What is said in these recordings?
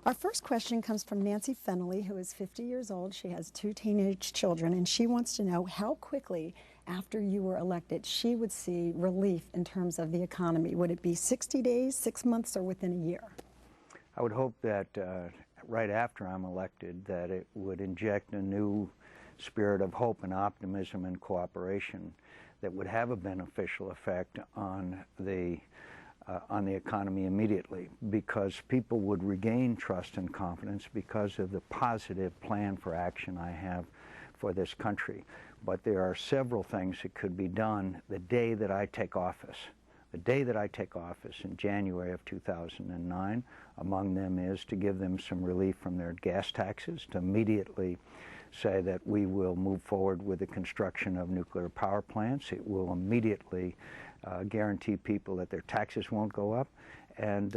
Our first question comes from Nancy Fennelly, who is 50 years old. She has 2 teenage children, and she wants to know how quickly after you were elected she would see relief in terms of the economy. Would it be 60 days, 6 months, or within a year? I would hope that right after I'm elected that it would inject a new spirit of hope and optimism and cooperation that would have a beneficial effect on the economy immediately, because people would regain trust and confidence because of the positive plan for action I have for this country. But there are several things that could be done the day that I take office. The day that I take office in January of 2009, among them is to give them some relief from their gas taxes, to immediately say that we will move forward with the construction of nuclear power plants. It will immediately guarantee people that their taxes won't go up, and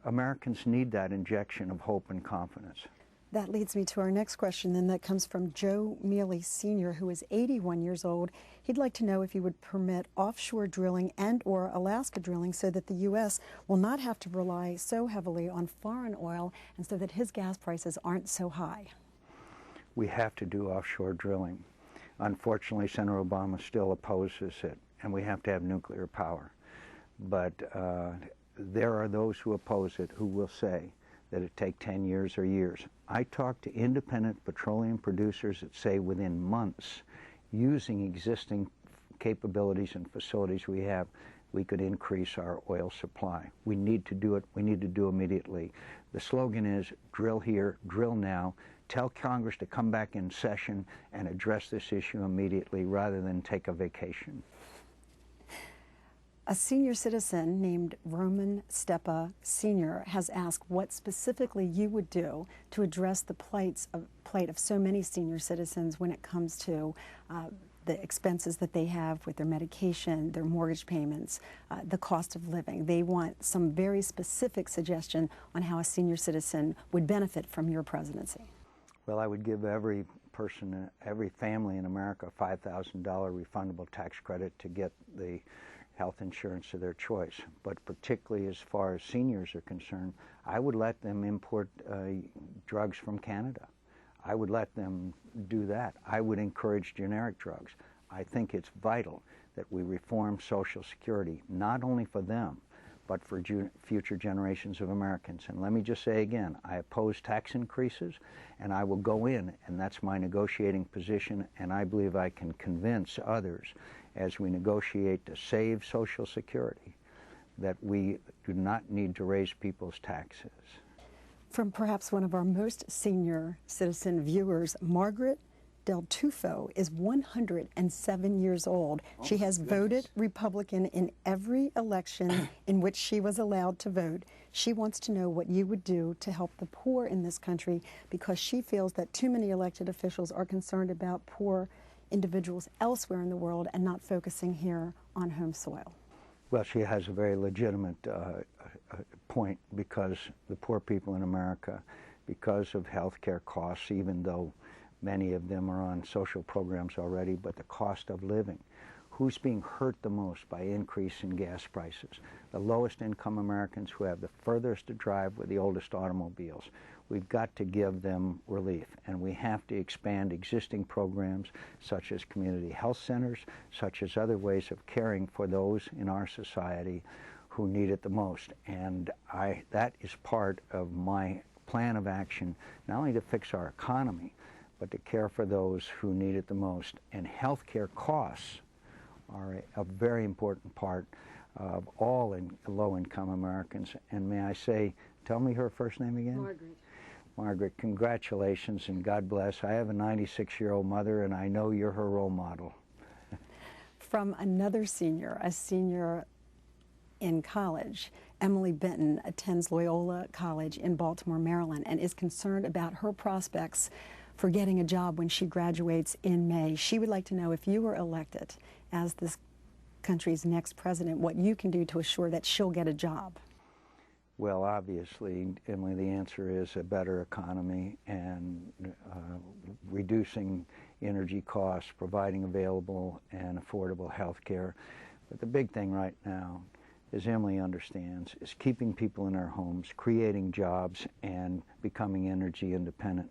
Americans need that injection of hope and confidence. That leads me to our next question, and that comes from Joe Mealy Sr., who is 81 years old. He'd like to know if you would permit offshore drilling and or Alaska drilling so that the U.S. will not have to rely so heavily on foreign oil and so that his gas prices aren't so high. We have to do offshore drilling. Unfortunately, Senator Obama still opposes it, and we have to have nuclear power. But there are those who oppose it who will say that it take 10 years or years. I talk to independent petroleum producers that say within months, using existing capabilities and facilities we have, we could increase our oil supply. We need to do it. We need to do immediately. The slogan is drill here, drill now. Tell Congress to come back in session and address this issue immediately rather than take a vacation. A senior citizen named Roman Stepa Sr. has asked what specifically you would do to address the plight of so many senior citizens when it comes to the expenses that they have with their medication, their mortgage payments, the cost of living. They want some very specific suggestion on how a senior citizen would benefit from your presidency. Well, I would give every person, every family in America a $5,000 refundable tax credit to get the health insurance of their choice. But particularly as far as seniors are concerned, I would let them import drugs from Canada. I would let them do that. I would encourage generic drugs. I think it's vital that we reform Social Security, not only for them, but for future generations of Americans. And let me just say again, I oppose tax increases, and I will go in, and that's my negotiating position, and I believe I can convince others as we negotiate to save Social Security that we do not need to raise people's taxes. From perhaps one of our most senior citizen viewers, Margaret Del Tufo is 107 years old. Oh, she has voted Republican in every election in which she was allowed to vote. She wants to know what you would do to help the poor in this country because she feels that too many elected officials are concerned about poor individuals elsewhere in the world and not focusing here on home soil. Well, she has a very legitimate point, because the poor people in America, because of health care costs, even though many of them are on social programs already, but the cost of living. Who's being hurt the most by increase in gas prices? The lowest income Americans who have the furthest to drive with the oldest automobiles. We've got to give them relief, and we have to expand existing programs such as community health centers, such as other ways of caring for those in our society who need it the most. And that is part of my plan of action, not only to fix our economy, but to care for those who need it the most. And health care costs are a very important part of all low-income Americans. And may I say, tell me her first name again? Margaret. Margaret, congratulations and God bless. I have a 96-year-old mother, and I know you're her role model. From another senior, a senior in college, Emily Benton attends Loyola College in Baltimore, Maryland, and is concerned about her prospects for getting a job when she graduates in May. She would like to know, if you were elected as this country's next president, what you can do to assure that she'll get a job. Well, obviously, Emily, the answer is a better economy and reducing energy costs, providing available and affordable health care. But the big thing right now as Emily understands, is keeping people in their homes, creating jobs, and becoming energy independent.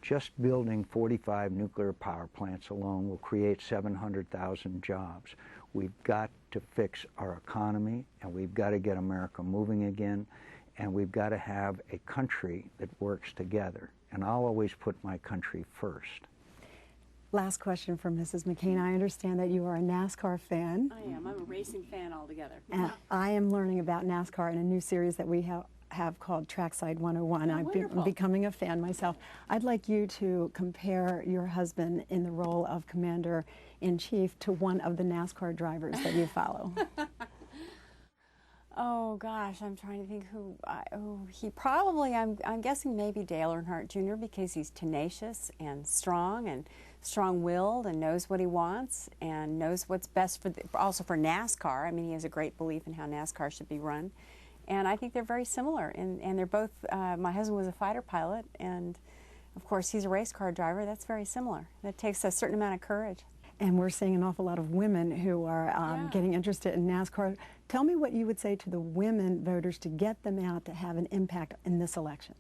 Just building 45 nuclear power plants alone will create 700,000 jobs. We've got to fix our economy, and we've got to get America moving again, and we've got to have a country that works together. And I'll always put my country first. Last question from Mrs. McCain. I understand that you are a NASCAR fan. I am. I'm a racing fan altogether. And I am learning about NASCAR in a new series that we have called Trackside 101. I'm becoming a fan myself. I'd like you to compare your husband in the role of Commander-in-Chief to one of the NASCAR drivers that you follow. Oh gosh, I'm trying to think who. He probably. I'm guessing maybe Dale Earnhardt Jr. because he's tenacious and strong-willed and knows what he wants and knows what's best for also for NASCAR. I mean, he has a great belief in how NASCAR should be run, and I think they're very similar. And they're both. My husband was a fighter pilot, and of course he's a race car driver. That's very similar. That takes a certain amount of courage. And we're seeing an awful lot of women who are getting interested in NASCAR. Tell me what you would say to the women voters to get them out to have an impact in this election.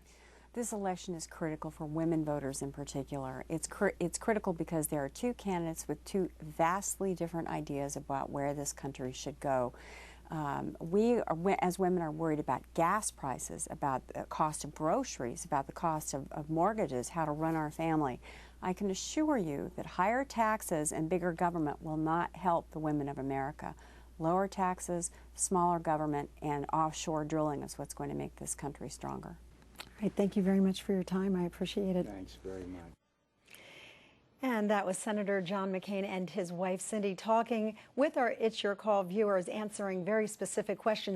This election is critical for women voters in particular. It's critical because there are two candidates with two vastly different ideas about where this country should go. We, as women, are worried about gas prices, about the cost of groceries, about the cost of mortgages, how to run our family. I can assure you that higher taxes and bigger government will not help the women of America. Lower taxes, smaller government, and offshore drilling is what's going to make this country stronger. All right, thank you very much for your time. I appreciate it. Thanks very much. And that was Senator John McCain and his wife Cindy talking with our It's Your Call viewers, answering very specific questions.